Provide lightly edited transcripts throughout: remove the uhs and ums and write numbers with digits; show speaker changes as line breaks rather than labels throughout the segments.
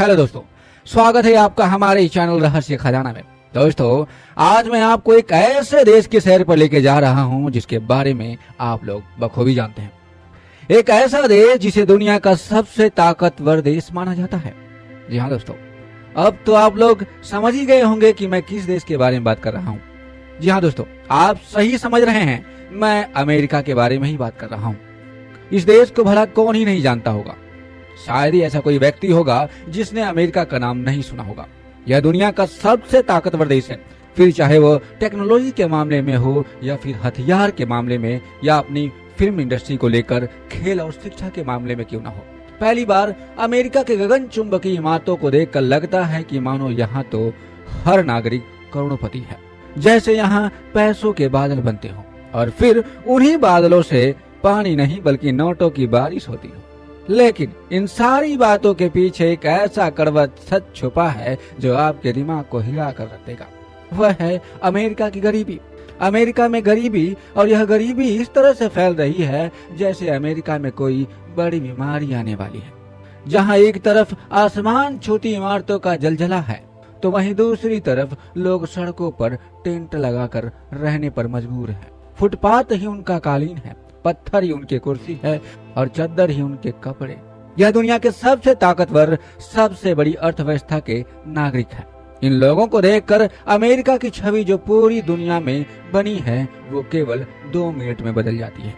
Hello दोस्तों, स्वागत है आपका हमारे चैनल रहस्य खजाना में। दोस्तों, आज मैं आपको एक ऐसे देश की सैर पर लेके जा रहा हूं जिसके बारे में आप लोग बखूबी जानते हैं। एक ऐसा देश जिसे दुनिया का सबसे ताकतवर देश माना जाता है। जी हाँ दोस्तों, अब तो आप लोग समझ ही गए होंगे कि मैं किस देश के बारे में बात कर रहा हूँ। जी हाँ दोस्तों, आप सही समझ रहे हैं, मैं अमेरिका के बारे में ही बात कर रहा हूँ। इस देश को भला कौन ही नहीं जानता होगा। शायद ही ऐसा कोई व्यक्ति होगा जिसने अमेरिका का नाम नहीं सुना होगा। यह दुनिया का सबसे ताकतवर देश है, फिर चाहे वो टेक्नोलॉजी के मामले में हो या फिर हथियार के मामले में या अपनी फिल्म इंडस्ट्री को लेकर खेल और शिक्षा के मामले में क्यों ना हो। पहली बार अमेरिका के गगन चुंबकीय इमारतों को देखकर लगता है कि मानो यहाँ तो हर नागरिक करोड़पति है, जैसे यहाँ पैसों के बादल बनते हो और फिर उन्हीं बादलों से पानी नहीं बल्कि नोटों की बारिश होती हो। लेकिन इन सारी बातों के पीछे एक ऐसा कड़वा सच छुपा है जो आपके दिमाग को हिला कर रख देगा। वह है अमेरिका की गरीबी। अमेरिका में गरीबी, और यह गरीबी इस तरह से फैल रही है जैसे अमेरिका में कोई बड़ी बीमारी आने वाली है। जहां एक तरफ आसमान छूती इमारतों का जलजला है तो वहीं दूसरी तरफ लोग सड़कों पर टेंट लगाकर रहने पर मजबूर हैं। फुटपाथ ही उनका कालीन है, पत्थर ही उनके कुर्सी है और चद्दर ही उनके कपड़े। यह दुनिया के सबसे ताकतवर, सबसे बड़ी अर्थव्यवस्था के नागरिक है। इन लोगों को देखकर अमेरिका की छवि जो पूरी दुनिया में बनी है वो केवल 2 मिनट में बदल जाती है।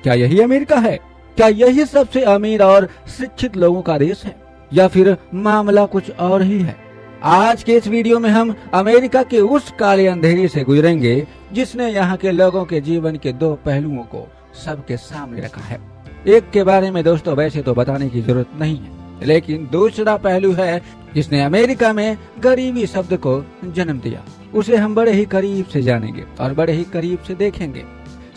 क्या यही अमेरिका है? क्या यही सबसे अमीर और शिक्षित लोगों का देश है, या फिर मामला कुछ और ही है? आज के इस वीडियो में हम अमेरिका के उस काले अंधेरे से गुजरेंगे जिसने यहाँ के लोगों के जीवन के 2 पहलुओं को सबके सामने रखा है। एक के बारे में दोस्तों वैसे तो बताने की जरूरत नहीं है, लेकिन दूसरा पहलू है जिसने अमेरिका में गरीबी शब्द को जन्म दिया। उसे हम बड़े ही करीब से जानेंगे और बड़े ही करीब से देखेंगे।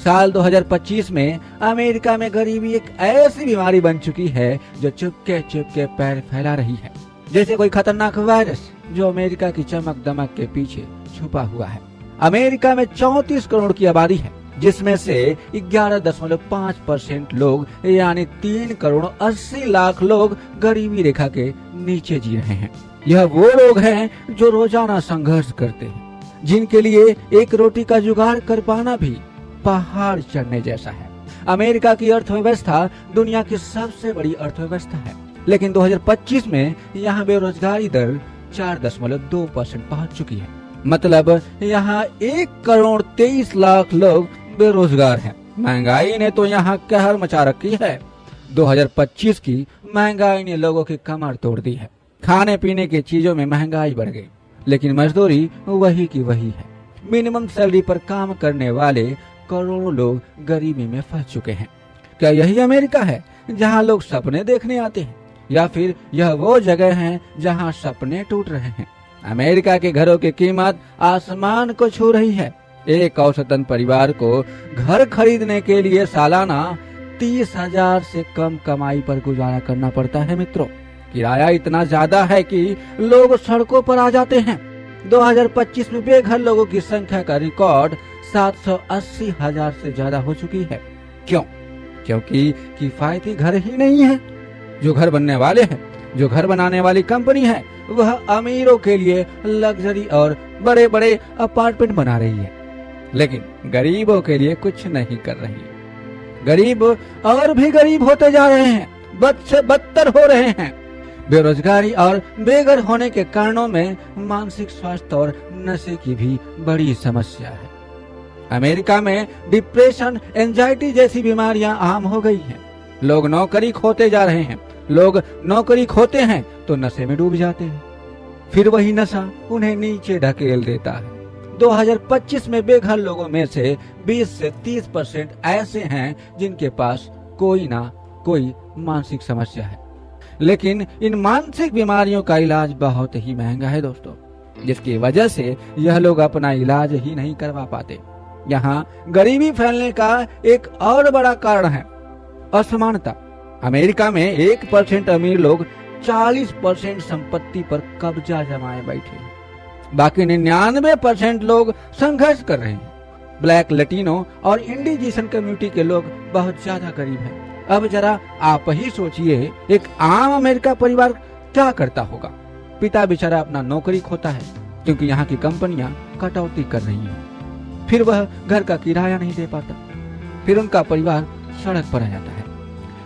साल 2025 में अमेरिका में गरीबी एक ऐसी बीमारी बन चुकी है जो चुपके चुपके पैर फैला रही है, जैसे कोई खतरनाक वायरस जो अमेरिका की चमक दमक के पीछे छुपा हुआ है। अमेरिका में 34 करोड़ की आबादी है, जिसमें से 11.5% लोग यानी 3 करोड़ 80 लाख लोग गरीबी रेखा के नीचे जी रहे हैं। यह वो लोग हैं जो रोजाना संघर्ष करते हैं, जिनके लिए एक रोटी का जुगाड़ कर पाना भी पहाड़ चढ़ने जैसा है। अमेरिका की अर्थव्यवस्था दुनिया की सबसे बड़ी अर्थव्यवस्था है, लेकिन 2025 में यहाँ बेरोजगारी दर 4.2% पहुँच चुकी है। मतलब यहाँ 1 करोड़ 23 लाख लोग बेरोजगार हैं। महंगाई ने तो यहाँ कहर मचा रखी है। 2025 की महंगाई ने लोगों की कमर तोड़ दी है। खाने पीने की चीजों में महंगाई बढ़ गई, लेकिन मजदूरी वही की वही है। मिनिमम सैलरी पर काम करने वाले करोड़ों लोग गरीबी में फंस चुके हैं। क्या यही अमेरिका है जहाँ लोग सपने देखने आते हैं, या फिर यह वो जगह है जहाँ सपने टूट रहे हैं? अमेरिका के घरों की कीमत आसमान को छू रही है। एक औसतन परिवार को घर खरीदने के लिए सालाना 30,000 से कम कमाई पर गुजारा करना पड़ता है मित्रों। किराया इतना ज्यादा है कि लोग सड़कों पर आ जाते हैं। 2025 में बेघर लोगों की संख्या का रिकॉर्ड 780,000 से ज्यादा हो चुकी है। क्यों? क्योंकि किफायती घर ही नहीं है। जो घर बनने वाले हैं, जो घर बनाने वाली कंपनी है, वह अमीरों के लिए लग्जरी और बड़े बड़े अपार्टमेंट बना रही है, लेकिन गरीबों के लिए कुछ नहीं कर रही है। गरीब और भी गरीब होते जा रहे हैं, बद से बदतर हो रहे हैं। बेरोजगारी और बेघर होने के कारणों में मानसिक स्वास्थ्य और नशे की भी बड़ी समस्या है। अमेरिका में डिप्रेशन, एंजाइटी जैसी बीमारियां आम हो गई हैं। लोग नौकरी खोते जा रहे हैं। लोग नौकरी खोते हैं तो नशे में डूब जाते हैं, फिर वही नशा उन्हें नीचे ढकेल देता है। 2025 में बेघर लोगों में से 20 से 30% ऐसे हैं जिनके पास कोई ना कोई मानसिक समस्या है। लेकिन इन मानसिक बीमारियों का इलाज बहुत ही महंगा है दोस्तों, जिसकी वजह से यह लोग अपना इलाज ही नहीं करवा पाते। यहाँ गरीबी फैलने का एक और बड़ा कारण है असमानता। अमेरिका में 1% अमीर लोग 40% संपत्ति पर कब्जा जमाए बैठे हैं। बाकी 99% लोग संघर्ष कर रहे हैं। ब्लैक, लैटिनो और इंडिजिनस कम्युनिटी के लोग बहुत ज्यादा गरीब हैं। अब जरा आप ही सोचिए, एक आम अमेरिका परिवार क्या करता होगा। पिता बेचारा अपना नौकरी खोता है क्योंकि यहाँ की कंपनियां कटौती कर रही हैं। फिर वह घर का किराया नहीं दे पाता। फिर उनका परिवार सड़क पर आ जाता है।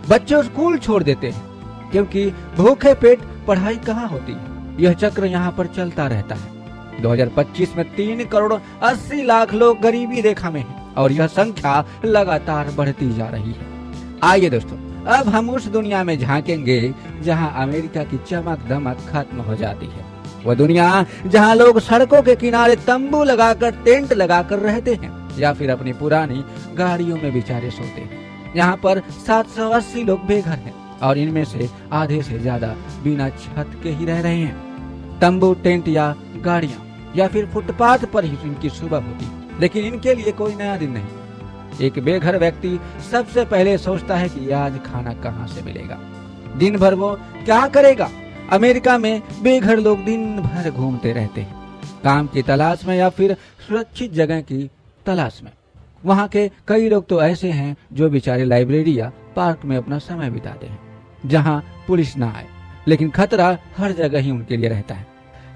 बच्चे स्कूल छोड़ देते हैं क्योंकि भूखे पेट पढ़ाई कहाँ होती है। यह चक्र यहाँ पर चलता रहता है। 2025 में 3 करोड़ 80 लाख लोग गरीबी रेखा में हैं और यह संख्या लगातार बढ़ती जा रही है। आइए दोस्तों, अब हम उस दुनिया में झांकेंगे जहां अमेरिका की चमक दमक खत्म हो जाती है। वह दुनिया जहां लोग सड़कों के किनारे तंबू लगाकर, टेंट लगाकर रहते हैं या फिर अपनी पुरानी गाड़ियों में बेचारे सोते हैं। यहाँ पर 780 लोग बेघर हैं और इनमें से आधे से ज्यादा बिना छत के ही रह रहे हैं। तंबू, टेंट या गाड़ियां या फिर फुटपाथ पर ही इनकी सुबह होती है, लेकिन इनके लिए कोई नया दिन नहीं। एक बेघर व्यक्ति सबसे पहले सोचता है कि आज खाना कहाँ से मिलेगा। दिन भर वो क्या करेगा। अमेरिका में बेघर लोग दिन भर घूमते रहते हैं, काम की तलाश में या फिर सुरक्षित जगह की तलाश में। वहाँ के कई लोग तो ऐसे हैं जो बेचारे लाइब्रेरी या पार्क में अपना समय बिताते हैं जहाँ पुलिस ना आए, लेकिन खतरा हर जगह ही उनके लिए रहता है।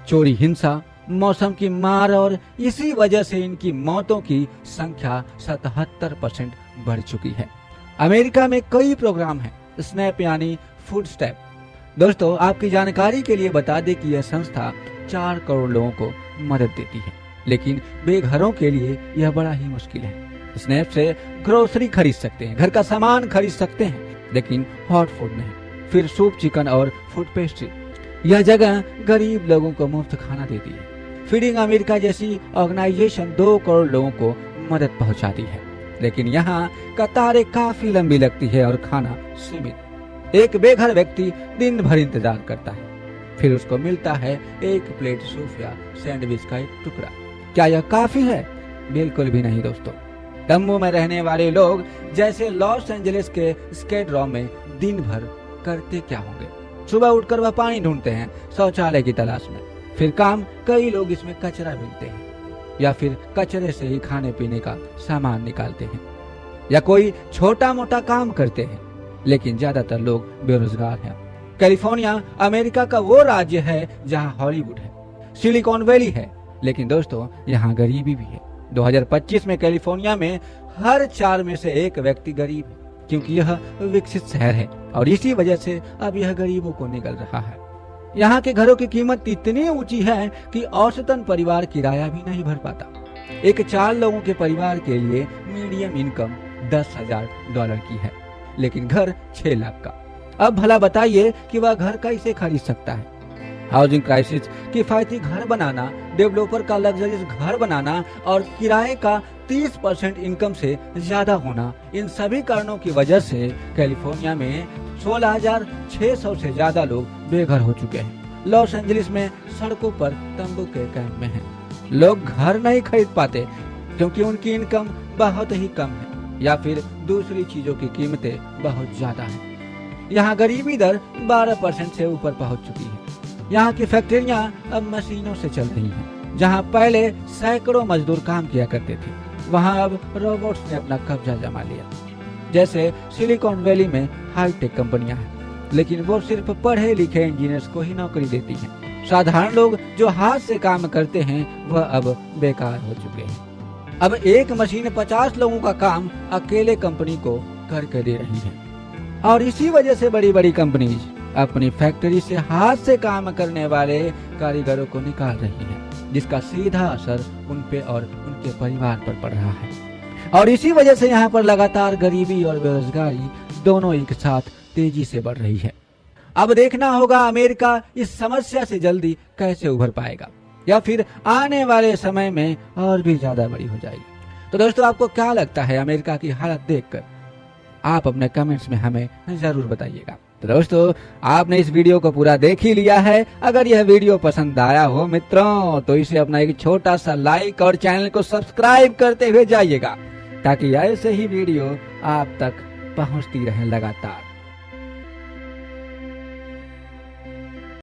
चोरी, हिंसा, मौसम की मार और इसी वजह से इनकी मौतों की संख्या 77% बढ़ चुकी है। अमेरिका में कई प्रोग्राम हैं, स्नैप यानी फूड स्टैप। दोस्तों, आपकी जानकारी के लिए बता दें कि यह संस्था 4 करोड़ लोगों को मदद देती है, लेकिन बेघरों के लिए यह बड़ा ही मुश्किल है। स्नैप से ग्रोसरी खरीद सकते हैं, घर का सामान खरीद सकते हैं, लेकिन हॉट फूड नहीं। फिर सूप, चिकन और फूड पेस्ट्री। यह जगह गरीब लोगों को मुफ्त खाना देती है। फीडिंग अमेरिका जैसी ऑर्गेनाइजेशन 2 करोड़ लोगों को मदद पहुंचाती है, लेकिन यहाँ कतारें काफी लंबी लगती है और खाना सीमित। एक बेघर व्यक्ति दिन भर इंतजार करता है, फिर उसको मिलता है एक प्लेट सूप या सैंडविच का एक टुकड़ा। क्या यह काफी है? बिल्कुल भी नहीं दोस्तों। तंबू में रहने वाले लोग जैसे लॉस एंजलिस के स्केड रॉ में दिन भर करते क्या होंगे। सुबह उठकर वह पानी ढूंढते हैं शौचालय की तलाश में। फिर काम, कई लोग इसमें कचरा बीनते हैं या फिर कचरे से ही खाने पीने का सामान निकालते हैं या कोई छोटा मोटा काम करते हैं, लेकिन ज्यादातर लोग बेरोजगार हैं। कैलिफोर्निया अमेरिका का वो राज्य है जहां हॉलीवुड है, सिलिकॉन वैली है, लेकिन दोस्तों यहाँ गरीबी भी है। 2025 में कैलिफोर्निया में हर 4 में से 1 व्यक्ति गरीब है, क्योंकि यह विकसित शहर है और इसी वजह से अब यह गरीबों को निगल रहा है। यहाँ के घरों की कीमत इतनी ऊंची है कि औसतन परिवार किराया भी नहीं भर पाता। एक 4 लोगों के परिवार के लिए मीडियम इनकम $10,000 की है, लेकिन घर 6 लाख का। अब भला बताइए कि वह घर कैसे खरीद सकता है। हाउसिंग क्राइसिस, किफायती घर बनाना, डेवलपर का लग्जरियस घर बनाना और किराए का 30% इनकम से ज्यादा होना, इन सभी कारणों की वजह से कैलिफोर्निया में 16,600 से ज्यादा लोग बेघर हो चुके हैं। लॉस एंजलिस में सड़कों पर तंबू के कैंप में हैं। लोग घर नहीं खरीद पाते क्योंकि उनकी इनकम बहुत ही कम है या फिर दूसरी चीजों की कीमतें बहुत ज्यादा हैं। यहाँ गरीबी दर 12% से ऊपर पहुँच चुकी है। यहाँ की फैक्ट्रियाँ अब मशीनों से चल रही हैं। जहाँ पहले सैकड़ों मजदूर काम किया करते थे, वहाँ अब रोबोट्स ने अपना कब्जा जमा लिया। जैसे सिलिकॉन वैली में हाईटेक कंपनियां हैं, लेकिन वो सिर्फ पढ़े लिखे इंजीनियर्स को ही नौकरी देती हैं। साधारण लोग जो हाथ से काम करते हैं वह अब बेकार हो चुके हैं। अब एक मशीन 50 लोगों का काम अकेले कंपनी को करके दे रही है और इसी वजह से बड़ी बड़ी कंपनीज अपनी फैक्ट्री से हाथ से काम करने वाले कारीगरों को निकाल रही है, जिसका सीधा असर उन पे और उनके परिवार पर पड़ रहा है। और इसी वजह से यहाँ पर लगातार गरीबी और बेरोजगारी दोनों एक साथ तेजी से बढ़ रही है। अब देखना होगा अमेरिका इस समस्या से जल्दी कैसे उभर पाएगा या फिर आने वाले समय में और भी ज्यादा बड़ी हो जाएगी। तो दोस्तों, आपको क्या लगता है अमेरिका की हालत देखकर? आप अपने कमेंट्स में हमें जरूर बताइएगा। तो दोस्तों, आपने इस वीडियो को पूरा देख ही लिया है। अगर यह वीडियो पसंद आया हो मित्रों, तो इसे अपना एक छोटा सा लाइक और चैनल को सब्सक्राइब करते हुए जाइएगा, ताकि ऐसे ही वीडियो आप तक पहुंचती रहे लगातार।